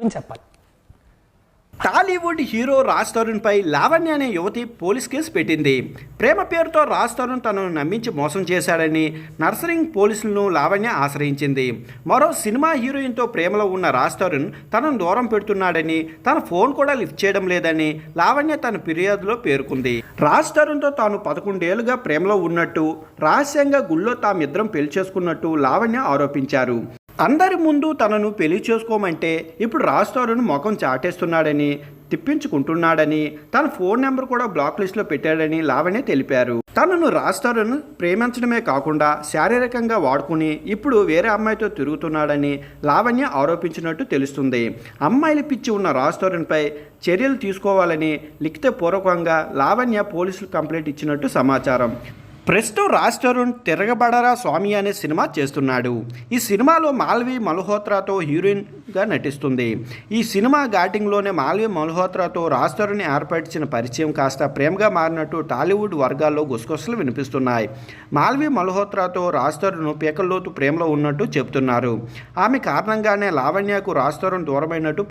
అని చెప్పాలి. టాలీవుడ్ హీరో రాజ్ తరుణ్పై లావణ్య అనే యువతి పోలీస్ కేసు పెట్టింది. ప్రేమ పేరుతో రాజ్ తరుణ్ తనను నమ్మించి మోసం చేశాడని నర్సరింగ్ పోలీసులను లావణ్య ఆశ్రయించింది. మరో సినిమా హీరోయిన్తో ప్రేమలో ఉన్న రాజ్ తరుణ్ తనను దూరం పెడుతున్నాడని, తన ఫోన్ కూడా లిఫ్ట్ చేయడం లేదని లావణ్య తన ఫిర్యాదులో పేర్కొంది. రాజ్ తరుణ్తో తాను 11 ఏళ్లుగా ప్రేమలో ఉన్నట్టు, రహస్యంగా గుళ్ళో తామిద్దరం పెళ్లి చేసుకున్నట్టు లావణ్య ఆరోపించారు. అందరి ముందు తనను పెళ్లి చేసుకోమంటే ఇప్పుడు రాజ్ తరుణ్ ముఖం చాటేస్తున్నాడని, తిప్పించుకుంటున్నాడని, తన ఫోన్ నెంబర్ కూడా బ్లాక్ లిస్ట్లో పెట్టాడని లావణ్య తెలిపారు. తనను రాజ్ తరుణ్ ప్రేమించడమే కాకుండా శారీరకంగా వాడుకుని ఇప్పుడు వేరే అమ్మాయితో తిరుగుతున్నాడని లావణ్య ఆరోపించినట్టు తెలుస్తుంది. అమ్మాయిల పిచ్చి ఉన్న రాజ్ తరుణ్పై చర్యలు తీసుకోవాలని లిఖితపూర్వకంగా లావణ్య పోలీసులు కంప్లైంట్ ఇచ్చినట్టు సమాచారం. ప్రస్తుతం రాజ్ తరుణ్ తిరగబడరా స్వామి అనే సినిమా చేస్తున్నాడు. ఈ సినిమాలో మాల్వి మల్హోత్రాతో హీరోయిన్గా నటిస్తుంది. ఈ సినిమా ఘాటింగ్లోనే మాల్వి మల్హోత్రాతో రాజ్ తరుణ్ ఏర్పరిచిన పరిచయం కాస్త ప్రేమగా మారినట్టు టాలీవుడ్ వర్గాల్లో గుసగుసలు వినిపిస్తున్నాయి. మాల్వి మల్హోత్రాతో రాజ్ తరుణ్ పీకల్లోతు ప్రేమలో ఉన్నట్టు చెబుతున్నారు. ఆమె కారణంగానే లావణ్యకు రాజ్ తరుణ్ దూరమైనట్టు